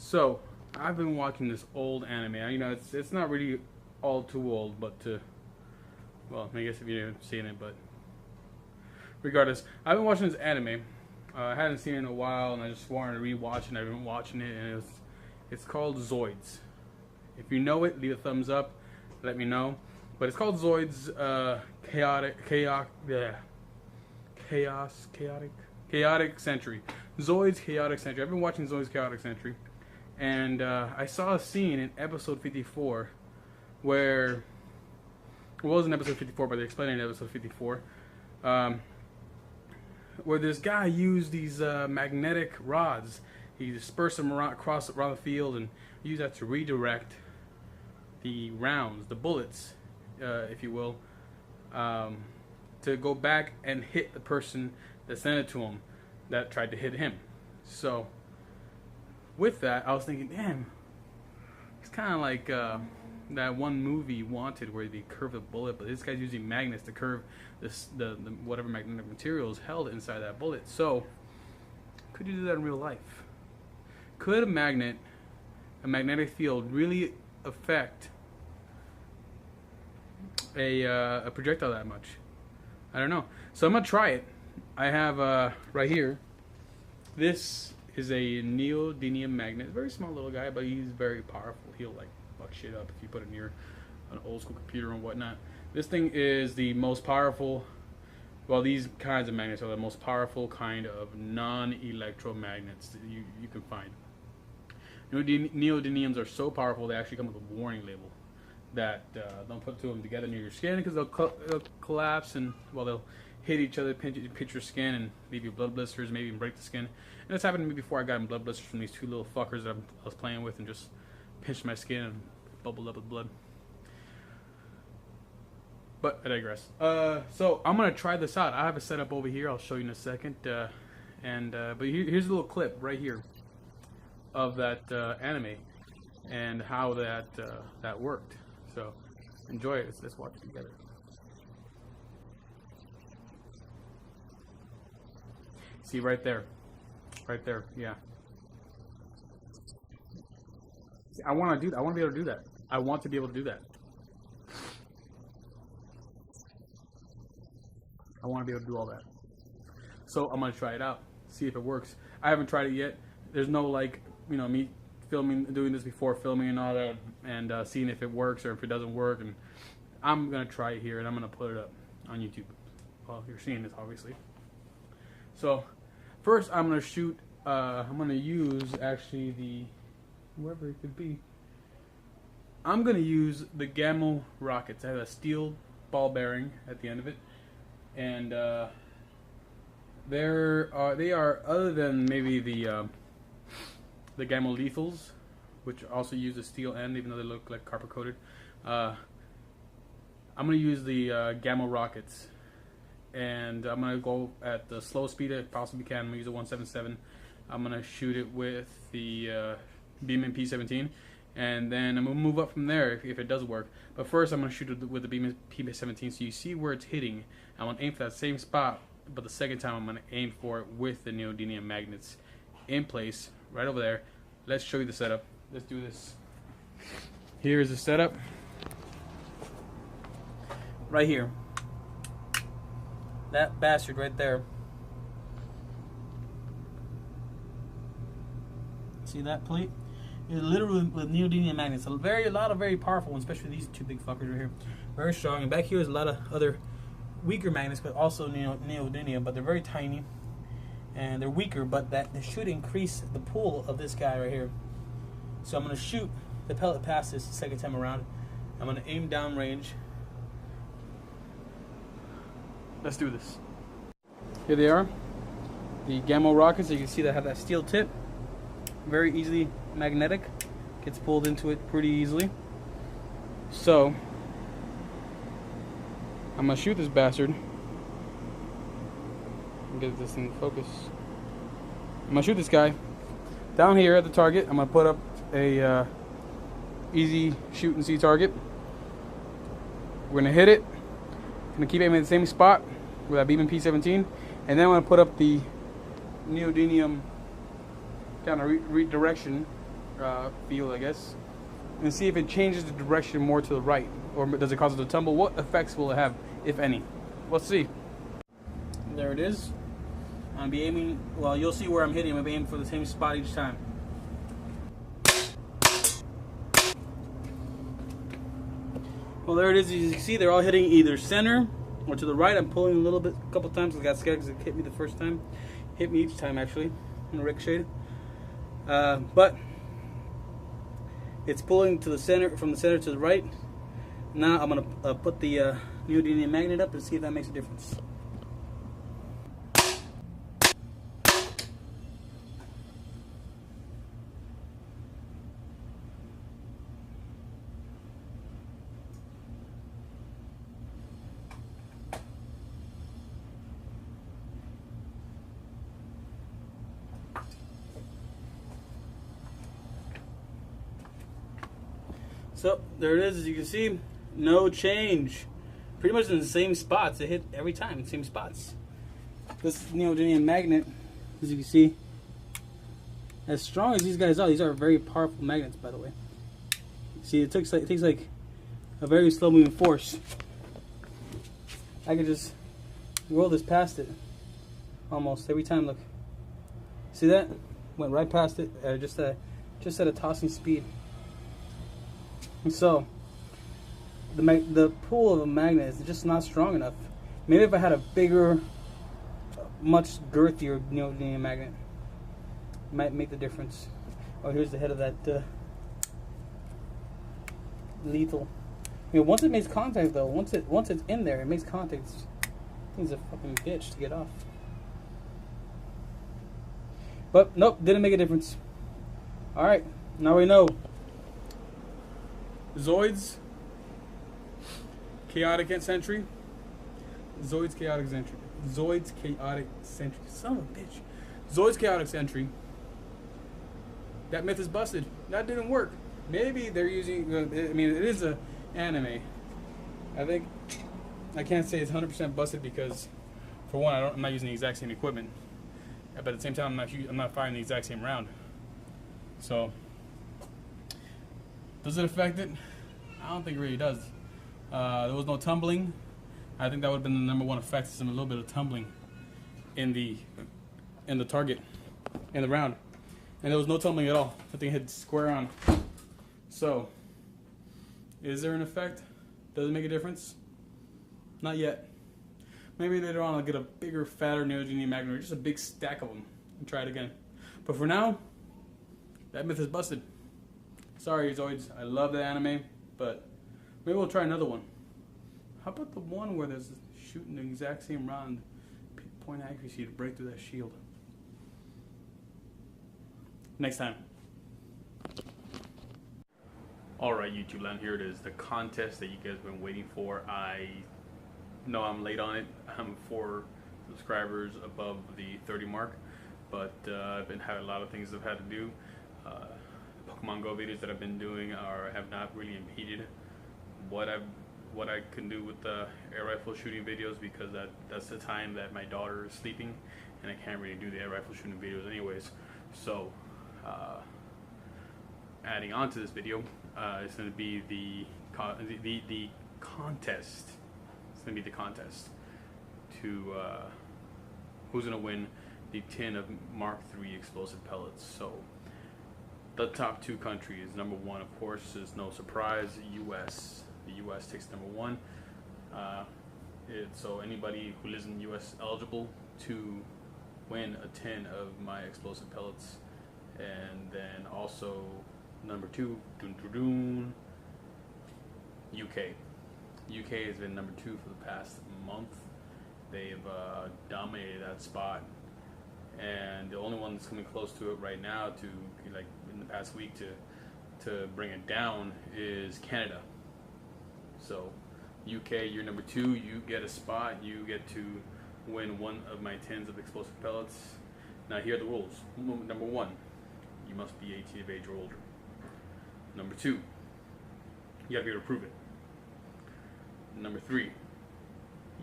So I've been watching this old anime. It's not really all too old, but well, I guess if you haven't seen it, but regardless, I've been watching this anime. I hadn't seen it in a while, and I just wanted to rewatch it. And I've been watching it, and it's called Zoids. If you know it, leave a thumbs up. Let me know. But it's called Zoids. Chaotic Century. Zoids Chaotic Century. I've been watching Zoids Chaotic Century, and I saw a scene in episode 54 where it wasn't episode 54, but they explained it in episode 54. Where this guy used these magnetic rods. He dispersed them around the field and used that to redirect the rounds, the bullets, if you will, to go back and hit the person that sent it to him that tried to hit him. So with that, I was thinking, damn, it's kind of like that one movie Wanted where they curve a bullet, but this guy's using magnets to curve the whatever magnetic material is held inside that bullet. So could you do that in real life? Could a magnetic field really affect a projectile that much? I don't know. So I'm gonna try it. I have right here. This is a neodymium magnet. Very small little guy, but he's very powerful. He'll like fuck shit up if you put it near an old school computer and whatnot. This thing is the most powerful. Well, these kinds of magnets are the most powerful kind of non-electromagnets that you can find. Neodymiums are so powerful they actually come with a warning label that don't put two of them together near your skin because they'll collapse and they'll hit each other, pinch your skin, and leave you blood blisters, maybe even break the skin. And this happened to me before. I got blood blisters from these two little fuckers that I was playing with and just pinched my skin and bubbled up with blood. But I digress. So I'm gonna try this out. I have a setup over here. I'll show you in a second. But here's a little clip right here of that anime and how that worked. So enjoy it. Let's watch it together. See right there, yeah. See, I want to do that. I want to be able to do that. I want to be able to do that. I want to be able to do all that. So I'm gonna try it out, see if it works. I haven't tried it yet. There's no me doing this before filming and all that, and seeing if it works or if it doesn't work. And I'm gonna try it here, and I'm gonna put it up on YouTube. Well, you're seeing this obviously. So first, I'm gonna shoot. I'm gonna use actually whoever it could be. I'm gonna use the Gamma rockets. I have a steel ball bearing at the end of it, and they are other than maybe the Gamma lethals, which also use a steel end, even though they look like copper coated. I'm gonna use the Gamma rockets. And I'm going to go at the slow speed I possibly can. I'm going to use a 177. I'm going to shoot it with the Beeman P17. And then I'm going to move up from there if it does work. But first I'm going to shoot it with the Beeman P17 so you see where it's hitting. I want to aim for that same spot. But the second time I'm going to aim for it with the neodymium magnets in place right over there. Let's show you the setup. Let's do this. Here's the setup. Right here. That bastard right there. See that plate? It's literally with neodymium magnets. A lot of very powerful ones, especially these two big fuckers right here. Very strong. And back here is a lot of other weaker magnets, but also neodymium, but they're very tiny. And they're weaker, but they should increase the pull of this guy right here. So I'm going to shoot the pellet past this the second time around. I'm going to aim downrange. Let's do this. Here they are, the Gamma rockets. You can see they have that steel tip. Very easily magnetic. Gets pulled into it pretty easily. So I'm gonna shoot this bastard. Get this in focus. I'm gonna shoot this guy down here at the target. I'm gonna put up a easy shoot and see target. We're gonna hit it. I'm gonna keep aiming at the same spot with that Beeman P17, and then I'm gonna put up the neodymium kind of redirection field, I guess, and see if it changes the direction more to the right, or does it cause it to tumble? What effects will it have, if any? Let's see. There it is. I'll be aiming. Well, you'll see where I'm hitting. I'm aiming for the same spot each time. Well, there it is. As you can see, they're all hitting either center or to the right. I'm pulling a little bit, a couple times. I got scared because it hit me the first time. Hit me each time, actually, in a ricochet. But it's pulling to the center, from the center to the right. Now I'm gonna put the neodymium magnet up and see if that makes a difference. So there it is. As you can see, no change. Pretty much in the same spots. They hit every time, same spots. This neodymium magnet, as you can see, as strong as these guys are very powerful magnets, by the way. See, it takes like a very slow moving force. I could just roll this past it almost every time. Look, see that? Went right past it, just at a tossing speed. And so the pull of a magnet is just not strong enough. Maybe if I had a bigger, much girthier neodymium magnet, it might make the difference. Oh, here's the head of that lethal. You know, once it makes contact, though, once it's in there, it makes contact. Thing's a fucking bitch to get off. But nope, didn't make a difference. All right, now we know. Zoids, chaotic sentry. Zoids, chaotic sentry. Zoids, chaotic sentry. Son of a bitch. Zoids, chaotic sentry. That myth is busted. That didn't work. Maybe they're using. I mean, it is a anime. I think I can't say it's 100% busted because, for one, I'm not using the exact same equipment. But at the same time, I'm not firing the exact same round. So, does it affect it? I don't think it really does. There was no tumbling. I think that would have been the number one effect, is a little bit of tumbling in the target, in the round. And there was no tumbling at all. I think it hit square on. So, is there an effect? Does it make a difference? Not yet. Maybe later on I'll get a bigger, fatter neodymium magnet, or just a big stack of them, and try it again. But for now, that myth is busted. Sorry, Zoids. I love the anime, but maybe we'll try another one. How about the one where there's shooting the exact same round, point accuracy to break through that shield? Next time. Alright, YouTube land, here it is. The contest that you guys have been waiting for. I know I'm late on it. I'm 4 subscribers above the 30 mark, but I've been having a lot of things I've had to do. Pokemon Go videos that I've been doing have not really impeded what I can do with the air rifle shooting videos, because that's the time that my daughter is sleeping and I can't really do the air rifle shooting videos anyways. So adding on to this video, it's going to be the contest. It's going to be the contest to who's going to win the tin of Mark III explosive pellets. So the top 2 countries, number 1, of course, is no surprise, U.S. The U.S. takes number 1. So anybody who lives in the U.S. eligible to win a tin of my explosive pellets. And then also number 2, UK. UK has been number 2 for the past month. They've dominated that spot. And the only one that's coming close to it right now, to like in the past week, to bring it down, is Canada. So UK, you're number 2. You get a spot. You get to win one of my tins of explosive pellets. Now here are the rules. Number 1, you must be 18 of age or older. Number 2, you gotta be able to prove it. Number 3,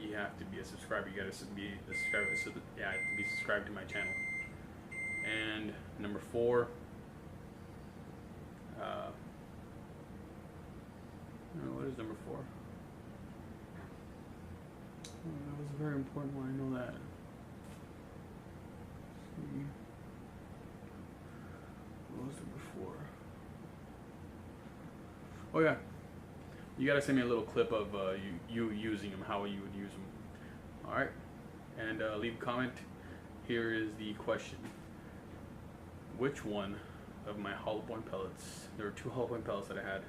you have to be a subscriber. You gotta be a subscriber. So you have to be subscribed to my channel. And number 4, was number 4? Oh, that was a very important one. I know that. Let's see. What was number 4? Oh yeah. You gotta send me a little clip of you using them, how you would use them. All right, and leave a comment. Here is the question: which one of my hollow point pellets? There were 2 hollow point pellets that I had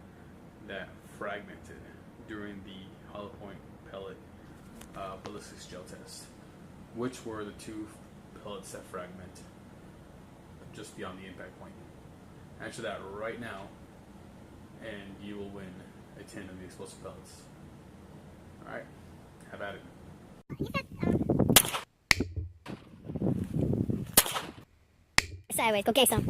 that fragmented during the hollow point pellet ballistics gel test. Which were the 2 pellets that fragment just beyond the impact point? Answer that right now, and you will win a tin of the explosive pellets. Alright, have at it. Sideways, go get some.